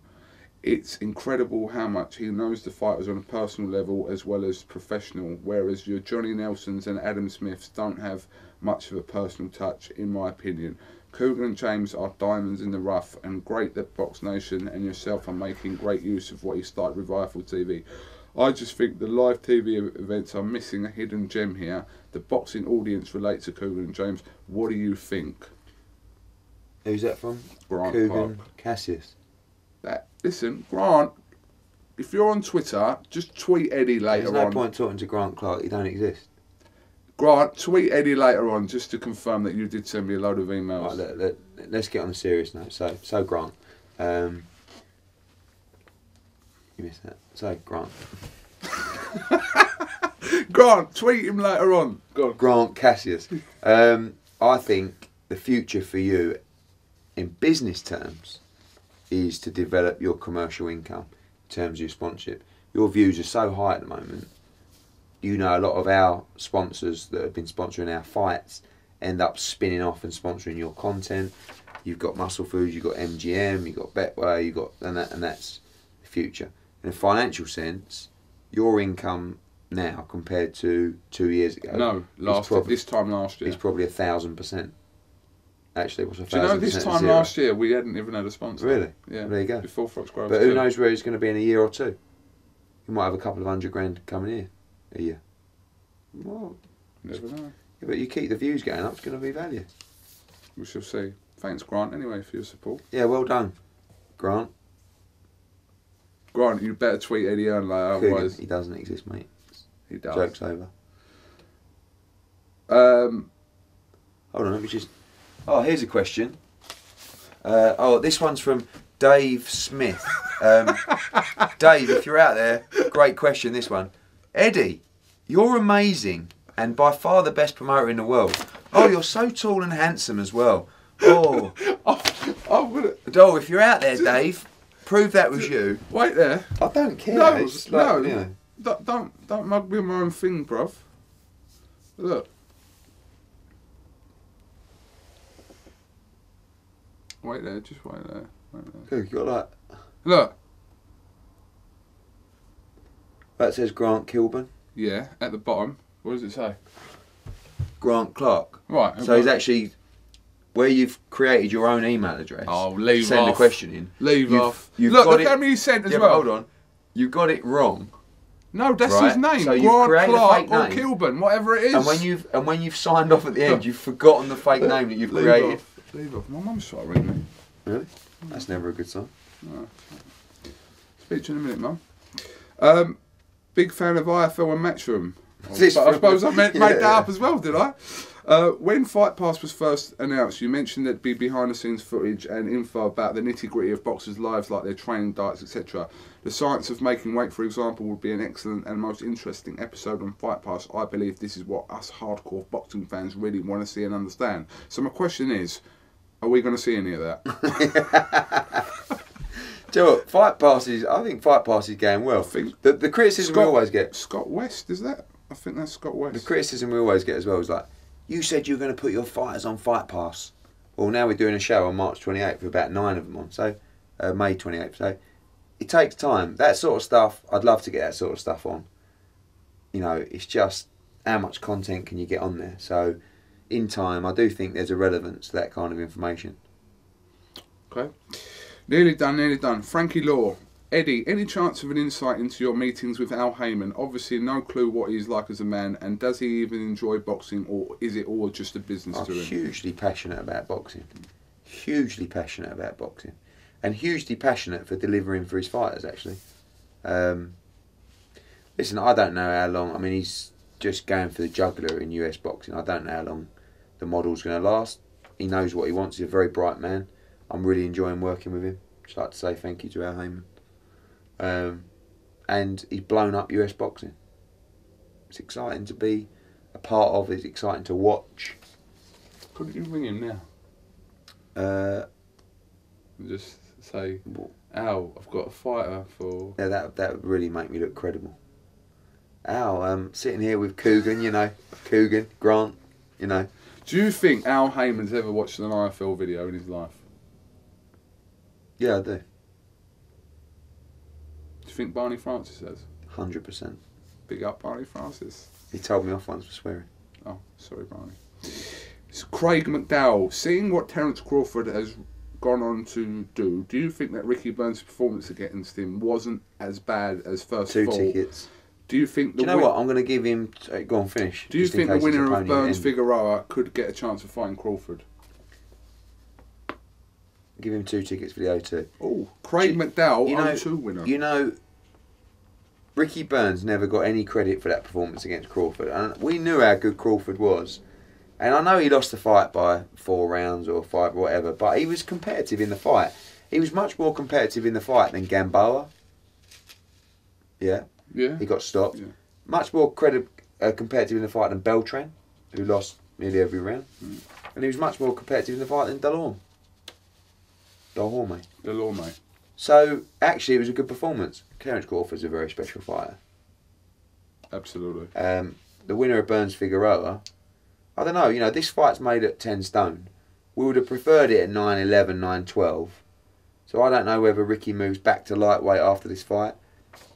It's incredible how much he knows the fighters on a personal level as well as professional, whereas your Johnny Nelsons and Adam Smiths don't have much of a personal touch, in my opinion. Kugan and James are diamonds in the rough, and great that BoxNation and yourself are making great use of what he started with Rifle TV. I just think the live TV events are missing a hidden gem here. The boxing audience relates to Kugan and James. What do you think? Who's that from? Grant Kugan Clark. Cassius. Listen, Grant, if you're on Twitter, just tweet Eddie later on. There's no point talking to Grant Clark, he don't exist. Grant, tweet Eddie later on just to confirm that you did send me a load of emails. Right, let's get on a serious note. So Grant, you missed that. So Grant. Grant, tweet him later on. Go on. Grant Cassius. I think the future for you, in business terms, is to develop your commercial income in terms of your sponsorship. Your views are so high at the moment. You know, a lot of our sponsors that have been sponsoring our fights end up spinning off and sponsoring your content. You've got Muscle Foods, you've got MGM, you've got Betway, and that's the future. In a financial sense, your income now compared to 2 years ago. No, this time last year. It's probably 1,000%. Actually, it was 1,000%. Do you know this time last year we hadn't even had a sponsor? Really? Yeah. Well, there you go. Before Foxgrove. But who knows where he's going to be in a year or two? You might have a couple of $100,000 coming here a year. Well, never know. Yeah, but you keep the views going up, it's going to be value. We shall see. Thanks, Grant, anyway, for your support. Yeah, well done, Grant. Grant, you better tweet Eddie Hearn later, otherwise... He doesn't exist, mate. He does. Joke's over. Hold on, let me just... Oh, here's a question. This one's from Dave Smith. Dave, if you're out there, great question, this one. Eddie, you're amazing and by far the best promoter in the world. Oh, you're so tall and handsome as well. Oh, if you're out there, Dave, prove that was you. Wait there. I don't care. No, it's like, no. You know. Don't mug me on my own thing, bruv. Look. Wait there, just wait there. Who, you got that? Look. That says Grant Kilburn. Yeah, at the bottom. What does it say? Grant Clark. Right. So he's actually, where you've created your own email address. Oh, leave send off. a question in. Leave off. You've look got how many you sent as yeah, well. Hold on. You got it wrong. No, that's right? his name. So you've Grant created Clark a fake or name. Kilburn, whatever it is. And when you've signed off at the end, you've forgotten the fake name that you've created. Leave off. My mum's trying to ring me. Really? That's never a good sign. No. Speak to you in a minute, Mum. Big fan of IFL and Matchroom. But I suppose I made that up as well, did I? When Fight Pass was first announced, you mentioned there'd be behind-the-scenes footage and info about the nitty-gritty of boxers' lives, like their training, diets, etc. The science of making weight, for example, would be an excellent and most interesting episode on Fight Pass. I believe this is what us hardcore boxing fans really want to see and understand. So my question is, are we going to see any of that? Do you know what? I think Fight Pass is going well. The criticism we always get... Scott West, is that? I think that's Scott West. The criticism we always get as well is like, you said you were going to put your fighters on Fight Pass. Well, now we're doing a show on March 28th with about 9 of them on, so May 28th. So it takes time. That sort of stuff, I'd love to get that sort of stuff on. You know, it's just how much content can you get on there. So in time, I do think there's a relevance to that kind of information. Okay. Nearly done. Frankie Law. Eddie, any chance of an insight into your meetings with Al Heyman? Obviously, no clue what he's like as a man, and does he even enjoy boxing, or is it all just a business to him? I'm hugely passionate about boxing. Hugely passionate about boxing. And hugely passionate for delivering for his fighters, actually. Listen, I don't know how long... I mean, he's just going for the jugular in US boxing. I don't know how long the model's going to last. He knows what he wants. He's a very bright man. I'm really enjoying working with him. Just like to say thank you to Al Heyman. And he's blown up US boxing. It's exciting to be a part of. It's exciting to watch. Couldn't you ring him now? Just say, Al, I've got a fighter for... Yeah, that would really make me look credible. Al, sitting here with Kugan, you know, Grant, you know. Do you think Al Heyman's ever watched an IFL video in his life? Yeah, I do. Do you think Barney Francis has? 100%. Big up Barney Francis. He told me off once for swearing. Oh, sorry, Barney. It's Craig McDowell. Seeing what Terence Crawford has gone on to do you think that Ricky Burns' performance against him wasn't as bad as first 2 fall? tickets. Do you think... Do you know what? I'm going to give him... go on, finish. Do you think the winner of Burns-Figueroa could get a chance of fighting Crawford? Give him 2 tickets for the O2. Oh, Craig McDowell, O2 winner. You know, Ricky Burns never got any credit for that performance against Crawford. And we knew how good Crawford was. And I know he lost the fight by 4 rounds or 5 or whatever, but he was competitive in the fight. He was much more competitive in the fight than Gamboa. Yeah. Yeah. He got stopped. Yeah. Much more competitive in the fight than Beltran, who lost nearly every round. Mm. And he was much more competitive in the fight than Delorme. So, actually, it was a good performance. Terence Crawford's a very special fighter. Absolutely. The winner of Burns-Figueroa, I don't know, you know, this fight's made at 10 stone. We would have preferred it at 9-11, 9-12. So I don't know whether Ricky moves back to lightweight after this fight.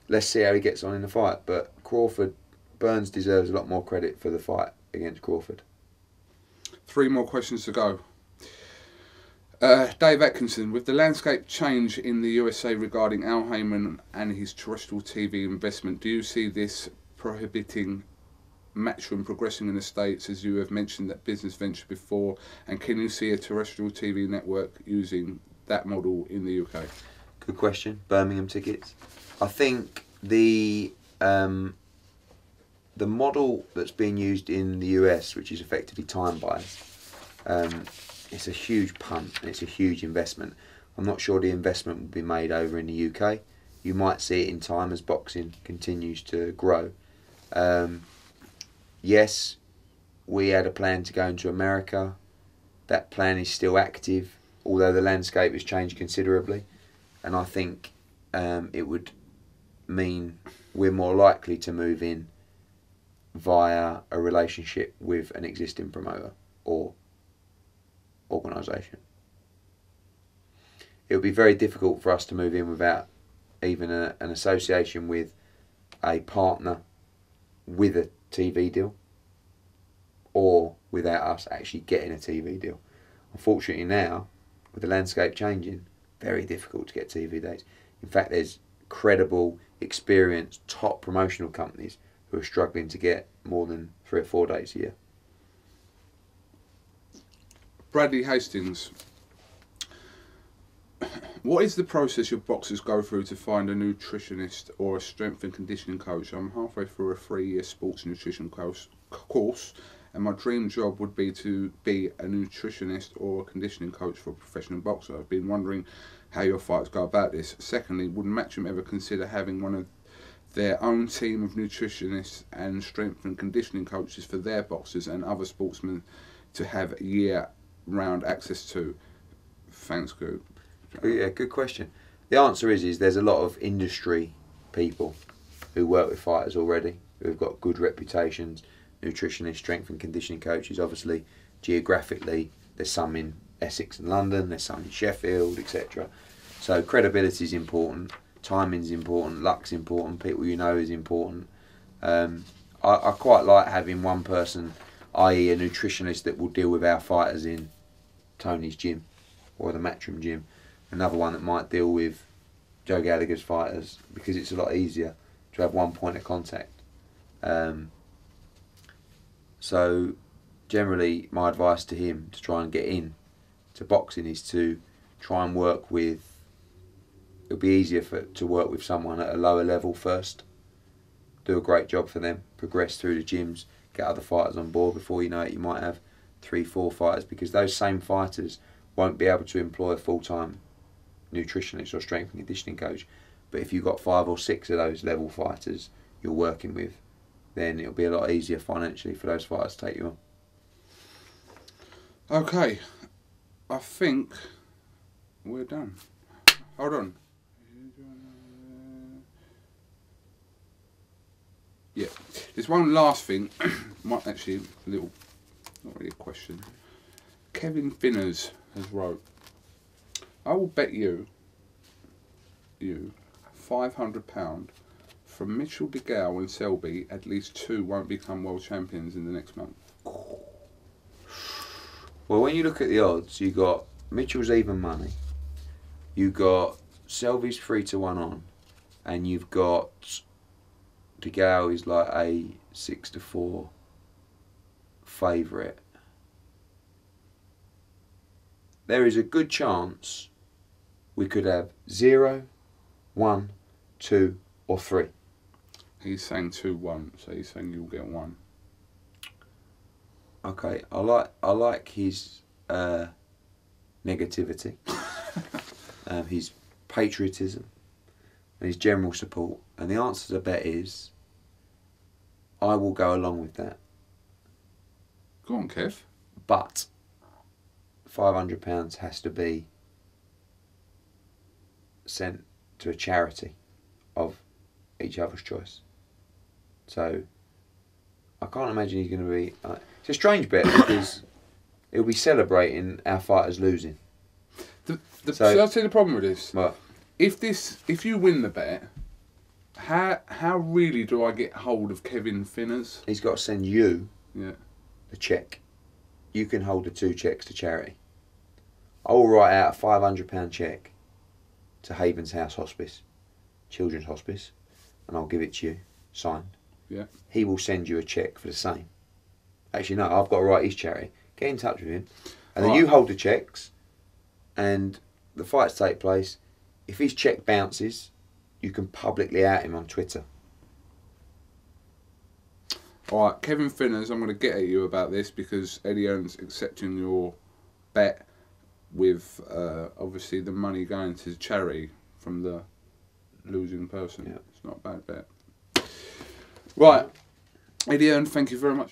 Let's see how he gets on in the fight. But Burns deserves a lot more credit for the fight against Crawford. 3 more questions to go. Dave Atkinson, with the landscape change in the USA regarding Al Heyman and his terrestrial TV investment, do you see this prohibiting Matchroom progressing in the States, as you have mentioned that business venture before, and can you see a terrestrial TV network using that model in the UK? Good question. Birmingham tickets. I think the model that's being used in the US, which is effectively time buys, it's a huge punt and it's a huge investment. I'm not sure the investment will be made over in the UK. You might see it in time as boxing continues to grow. Yes, we had a plan to go into America. That plan is still active, although the landscape has changed considerably. And I think it would mean we're more likely to move in via a relationship with an existing promoter or organisation. It would be very difficult for us to move in without even an association with a partner with a TV deal, or without us actually getting a TV deal. Unfortunately now, with the landscape changing, very difficult to get TV dates. In fact, there's credible, experienced, top promotional companies who are struggling to get more than 3 or 4 dates a year. Bradley Hastings. What is the process your boxers go through to find a nutritionist or a strength and conditioning coach? I'm halfway through a 3-year sports nutrition course, and my dream job would be to be a nutritionist or a conditioning coach for a professional boxer. I've been wondering how your fighters go about this. Secondly, would Matchroom ever consider having one of their own team of nutritionists and strength and conditioning coaches for their boxers and other sportsmen to have year-round access to? Thanks, Good. Yeah, good question. The answer is there's a lot of industry people who work with fighters already, who've got good reputations, nutritionists, strength and conditioning coaches. Obviously, geographically, there's some in Essex and London, there's some in Sheffield, etc. So credibility is important, timing's important, luck's important, people you know is important. I quite like having one person, i.e. a nutritionist that will deal with our fighters in Tony's gym or the Matchroom gym. Another one that might deal with Joe Gallagher's fighters, because it's a lot easier to have one point of contact. So generally my advice to him to try and get in to boxing is to try and work with, it'll be easier to work with someone at a lower level first, do a great job for them, progress through the gyms, get other fighters on board. Before you know it, you might have 3, 4 fighters, because those same fighters won't be able to employ a full-time nutritionist or strength and conditioning coach. But if you've got 5 or 6 of those level fighters you're working with, then it'll be a lot easier financially for those fighters to take you on. Okay, I think we're done. Hold on. Yeah, there's one last thing. Might actually a little, not really a question. Kevin Finners has wrote, I will bet you £500 from Mitchell DeGale and Selby at least 2 won't become world champions in the next month. Well, when you look at the odds, you got Mitchell's even money, you got Selby's 3-1 on, and you've got DeGale is like a 6-4 favourite. There is a good chance we could have 0, 1, 2 or 3. He's saying 2-1, so he's saying you'll get 1. Okay, I like his negativity, his patriotism, and his general support. And the answer to the bet is, I will go along with that. Go on, Kev. But £500 has to be sent to a charity of each other's choice. So I can't imagine he's going to be... it's a strange bet because he'll be celebrating our fighters losing. So I'll tell you the problem with this. What? If you win the bet, how really do I get hold of Kevin Finners? He's got to send you the cheque. You can hold the 2 cheques to charity. I will write out a £500 cheque to Havens House Hospice, Children's Hospice, and I'll give it to you, signed. Yeah. He will send you a cheque for the same. Actually, no, I've got to write his charity. Get in touch with him. And then you hold the cheques, and the fights take place. If his cheque bounces, you can publicly out him on Twitter. Alright, Kevin Finners, I'm going to get at you about this because Eddie Hearn's accepting your bet with obviously the money going to charity from the losing person. Yeah. It's not a bad bet. Right, Eddie Hearn, thank you very much.